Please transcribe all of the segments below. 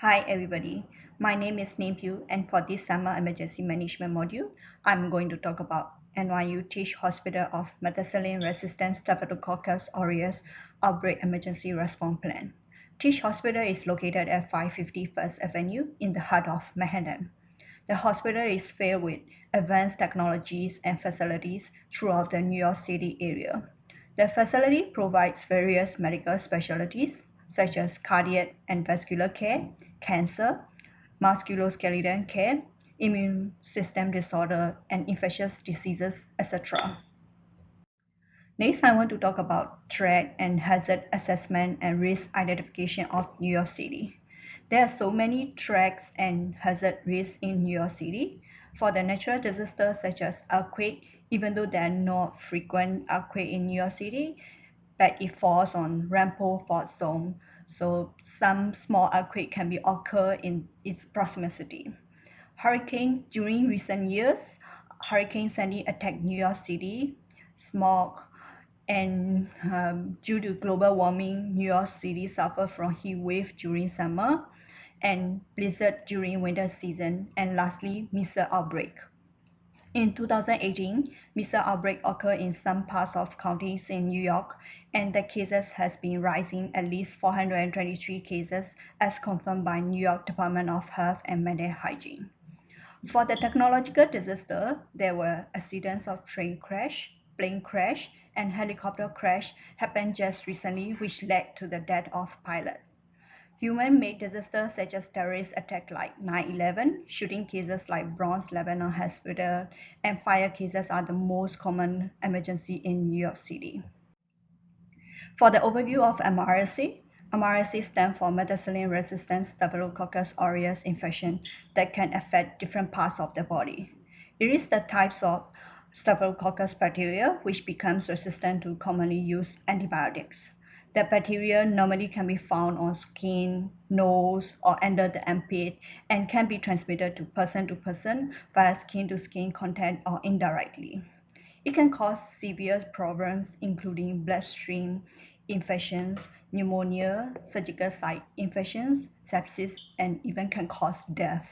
Hi everybody, my name is Name and for this summer emergency management module, I'm going to talk about NYU Tisch Hospital of Methicillin-resistant Staphylococcus aureus outbreak emergency response plan. Tisch Hospital is located at 550 First Avenue in the heart of Manhattan. The hospital is filled with advanced technologies and facilities throughout the New York City area. The facility provides various medical specialties such as cardiac and vascular care, cancer, musculoskeletal care, immune system disorder, and infectious diseases, etc. Next, I want to talk about threat and hazard assessment and risk identification of New York City. There are so many threats and hazard risks in New York City. For the natural disasters such as earthquake, even though there are not frequent earthquake in New York City, but it falls on rainfall fault zone, so some small earthquake can be occur in its proximity. Hurricane during recent years, Hurricane Sandy attacked New York City, smog, and due to global warming, New York City suffered from heat wave during summer and blizzard during winter season, and lastly, missile outbreak. In 2018, missile outbreak occurred in some parts of counties in New York, and the cases has been rising at least 423 cases as confirmed by New York Department of Health and Mental Hygiene. For the technological disaster, there were accidents of train crash, plane crash, and helicopter crash happened just recently, which led to the death of pilots. Human-made disasters such as terrorist attacks like 9/11, shooting cases like Bronx Lebanon Hospital, and fire cases are the most common emergency in New York City. For the overview of MRSA, MRSA stands for methicillin-resistant Staphylococcus aureus infection that can affect different parts of the body. It is the types of Staphylococcus bacteria which becomes resistant to commonly used antibiotics. The bacteria normally can be found on skin, nose, or under the armpit and can be transmitted to person via skin-to-skin contact or indirectly. It can cause severe problems including bloodstream infections, pneumonia, surgical site infections, sepsis, and even can cause death.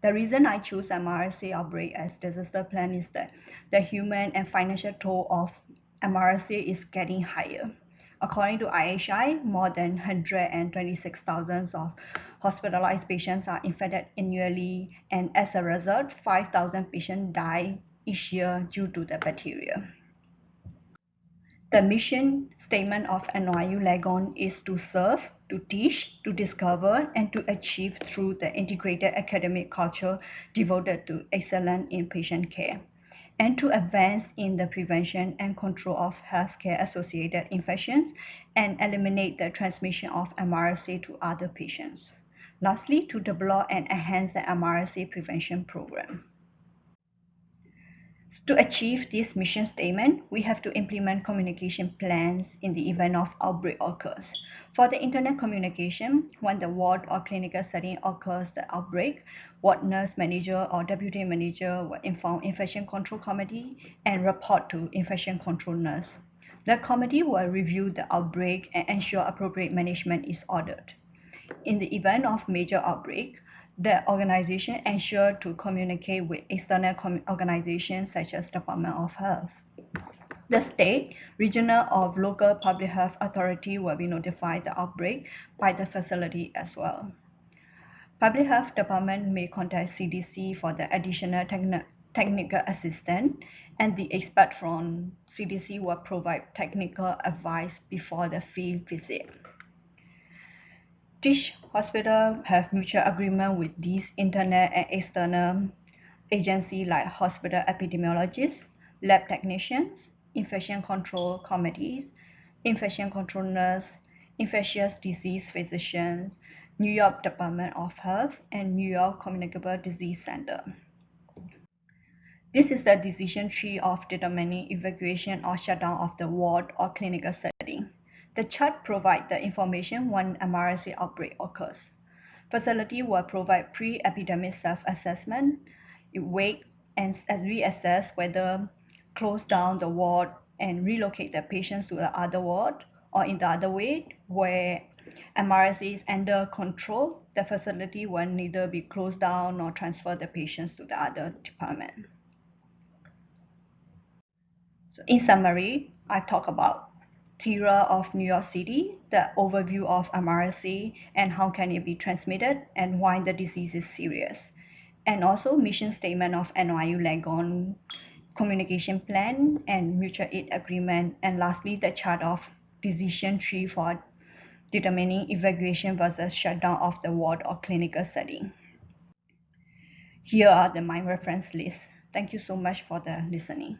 The reason I choose MRSA outbreak as disaster plan is that the human and financial toll of MRSA is getting higher. According to IHI, more than 126,000 of hospitalized patients are infected annually, and as a result, 5,000 patients die each year due to the bacteria. The mission statement of NYU Langone is to serve, to teach, to discover, and to achieve through the integrated academic culture devoted to excellence in patient care, and to advance in the prevention and control of healthcare-associated infections and eliminate the transmission of MRSA to other patients. Lastly, to develop and enhance the MRSA prevention program. To achieve this mission statement, we have to implement communication plans in the event of outbreak occurs. For the internet communication, when the ward or clinical setting occurs the outbreak, ward nurse manager or deputy manager will inform infection control committee and report to infection control nurse. The committee will review the outbreak and ensure appropriate management is ordered. In the event of major outbreak, the organization ensure to communicate with external organizations such as Department of Health. The state, regional, or local public health authority will be notified the outbreak by the facility as well. Public Health Department may contact CDC for the additional technical assistance, and the expert from CDC will provide technical advice before the field visit. Tisch hospital have mutual agreement with these internal and external agencies like hospital epidemiologists, lab technicians, infection control committees, infection control nurse, infectious disease physicians, New York Department of Health, and New York Communicable Disease Center. This is the decision tree of determining evacuation or shutdown of the ward or clinical setting. The chart provides the information when MRSA outbreak occurs. Facility will provide pre-epidemic self-assessment, wait and reassess whether close down the ward and relocate the patients to the other ward, or in the other way, where MRSA is under control, the facility will neither be closed down nor transfer the patients to the other department. So in summary, I talk about TIRA of New York City, the overview of MRSA and how can it be transmitted and why the disease is serious. And also mission statement of NYU Langone communication plan and mutual aid agreement. And lastly, the chart of decision tree for determining evacuation versus shutdown of the ward or clinical setting. Here are my reference lists. Thank you so much for the listening.